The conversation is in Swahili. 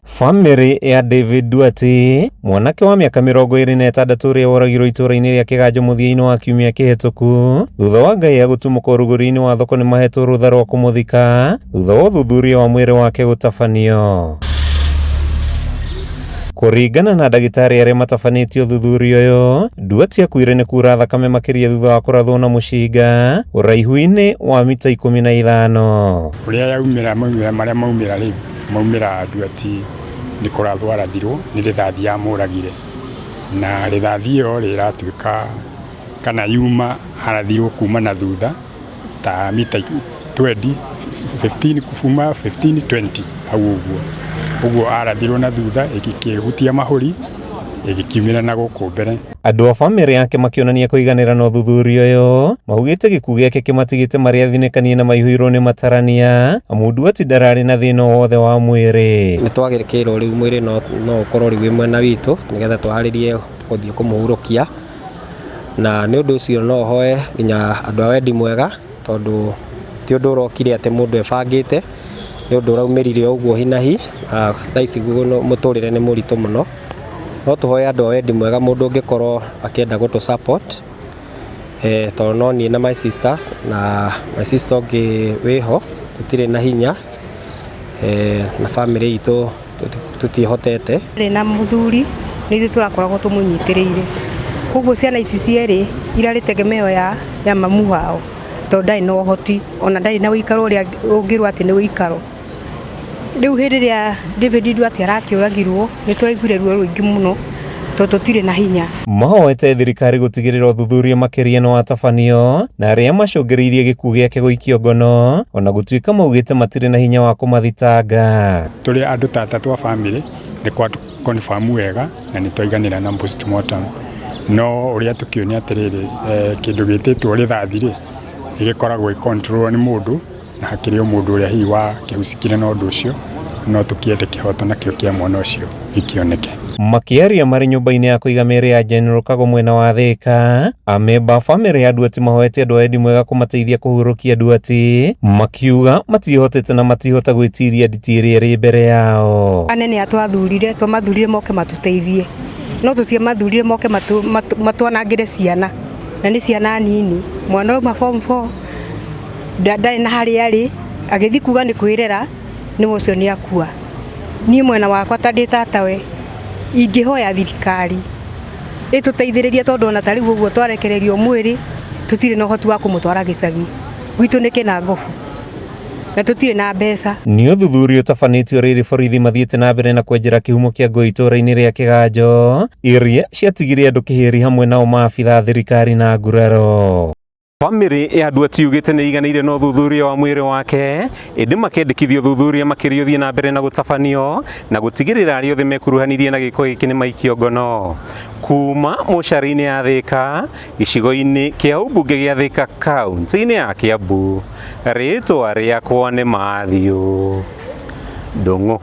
Family ya David Duarte, mwanake wa miaka 26 uria woragirwo itũra-inĩ rĩa Kĩganjo mũthia-inĩ wa kiumia kĩhetũku thutha wa Ngai agũtumũka rũgũrũ-inĩ wa thoko nĩ mahetwo rũtha rwa kũmũthika thutha wa ũthuthuria wa mwĩrĩ wake gũtabanio. Kũringana na ndagĩtarĩ arĩa matabanĩtie ũthuthuria ũyũ, Duarte akuire nĩ kura thakame makĩria thutha wa kũrathwo na mũcinga ũraihu-inĩ wa mita 15. Ũrĩa yaumĩra marĩa maumĩra rĩu maumĩra Duarte nĩ kũrathwo arathirwo nĩ rithathi yamũragire, na rithathi ĩyo rĩratuĩka kana yuma arathirwo kuma na thutha ta mita 20 15 kuma 15 20 hau ũguo arathirwo na thutha ĩgĩkĩhutia mahũri ĩgĩkiumĩra na gũkũ mbere. Andũ a bamĩrĩ yake makĩonania kũiganĩra na ũthuthuria ũyũ, maugĩte gĩkuũ gĩake kĩmatigĩte marĩ athinĩkanie na maihũirwo nĩ matarania amu Duarte ndararĩ na thĩna wothe wa mwĩrĩ. Nĩ twagĩrĩkĩirwo rĩu mwĩrĩ no ũkorwo rĩu wĩ mwena witũ nĩgetha tũharĩrie gũthiĩ kũmũhurũkia, na nĩ ũndũ ũcio no hoe nginya andũ a wendi mwega, tondũ ti ũndũ ũrokire atĩ mũndũ ebangĩte, nĩ ũndũ ũraumĩrire ũguo hi na hi. Thaa ici mũtũrĩre nĩ mũritũ mũno, no tũhoe andũ a wendi mwega, mũndũ ũngĩkorwo akĩenda gũtũ support tondũ no niĩ na my sister ũngĩ wĩho tũtirĩ na hinya na bamĩrĩ itũ tũtiĩhotete. Na mũthuri nĩ ithuĩ tũrakoragwo tũmũnyitĩrĩire, koguo ciana ici cierĩ irarĩ tegemeo ya mamu wao, tondũ ndarĩ na ũhoti ona ndarĩ na ũikaro ũrĩa ũngĩrwo atĩ nĩ ũikaro. Rĩu hĩndĩ ĩrĩa David Duarte arakĩũragirwo nĩ tũraiguire ruo rũingĩ mũno tondũ tũtirĩ na hinya. Mahoete thirikari gũtigĩrĩra ũthuthuria makĩria nĩ watabanio na arĩa macũngĩrĩirie gĩkuũ gĩake gũikio ngono ona gũtuĩka maugĩte matirĩ na hinya wa kũmathitanga. Tũrĩ andũ ta atatũ a bamĩrĩ nĩ kwa confirm wega na nĩ twaiganĩra na postmortem, no ũrĩa tũkĩonia atĩrĩrĩ kĩndũ gĩtĩtwo rithathi-rĩ gĩkoragwo control nĩ mũndũ na hakĩrĩ o mũndũ ũrĩa hihi wa kĩhucikire na ũndũ ũcio, no tũkĩende kĩhoto nakĩo kĩa mwana ũcio gĩkĩoneke. Makĩaria marĩ nyũmba-inĩ ya kũiga mĩĩrĩ ya General Kago mwena wa Thika, amemba bamĩrĩ ya Duarte mahoete andũ a wendi mwega kũmateithia kũhurũkia Duarte, makiuga matihotete na matihota gwĩtiria nditi ĩrĩa ĩrĩ mbere yao. Anene twamathurire moke matũteithie, no tũtiamathurire moke matwanangĩre ciana, na nĩ ciana nini. Mwana uma form 4 ndarĩ na harĩa arĩ, agĩthiĩ kuga nĩ kwĩrera nĩ ũcio nĩ akua. Niĩ mwena wakwa ta ndĩ tatawe ingĩhoya thirikari ĩtũteithĩrĩrie, tondũ ona ta rĩu ũguo twarekererio mwĩrĩ tũtirĩ na ũhoti wa kũmũtwara gĩcagi gwitũ nĩ kĩnangobu na tũtirĩ na mbeca. Nĩ ũthuthuria ũtabanĩtio rĩrĩ borithi mathiĩte na mbere na kwenjera kĩhumo kĩa ngũĩ itũra-inĩ rĩa Kĩganjo iria ciatigire andũ kĩhĩri hamwe nao maabitha thirikari na nguraro. Bamĩrĩ ya Duarte yugĩte nĩ iganĩire na ũthuthuria wa mwĩrĩ wake, ĩndĩ makendekithia ũthuthuria makĩria ũthiĩ na mbere na gũtabanio na gũtigĩrĩra arĩa othe mekuruhanirie na gĩko gĩkĩ nĩ maikio ngono. Kuma mũcara-inĩ ya Thika, gĩcigo-inĩ kĩa ũmbunge gĩa Thika kaunti-inĩ ya Kiambu, rĩtwa rĩakwa nĩ Matthew Ndung'u.